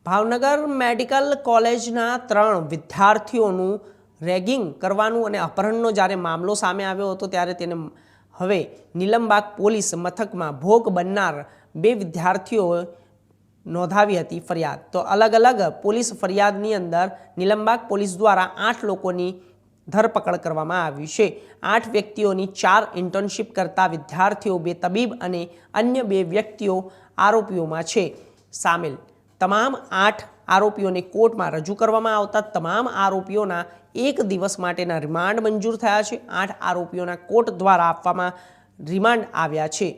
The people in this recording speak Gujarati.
ભાવનગર મેડિકલ કોલેજના 3 વિદ્યાર્થીઓનું રેગિંગ કરવાનું અને અપહરણનો જ્યારે મામલો સામે આવ્યો હતો ત્યારે તેને હવે નીલમબાગ પોલીસ મથકમાં ભોગ બનનાર 2 વિદ્યાર્થીઓએ નોંધાવી હતી ફરિયાદ। તો અલગ અલગ પોલીસ ફરિયાદની અંદર નીલમબાગ પોલીસ દ્વારા 8 લોકોની ધરપકડ કરવામાં આવી છે। 8 વ્યક્તિઓની 4 ઇન્ટર્નશીપ કરતા વિદ્યાર્થીઓ, 2 તબીબ અને અન્ય 2 વ્યક્તિઓ આરોપીઓમાં છે સામેલ। તમામ 8 આરોપીઓને કોર્ટમાં રજૂ કરવામાં આવતા તમામ આરોપીઓના 1 દિવસ માટેના રિમાન્ડ મંજૂર થયા છે। 8 આરોપીઓના કોર્ટ દ્વારા આપવામાં રિમાન્ડ આવ્યા છે।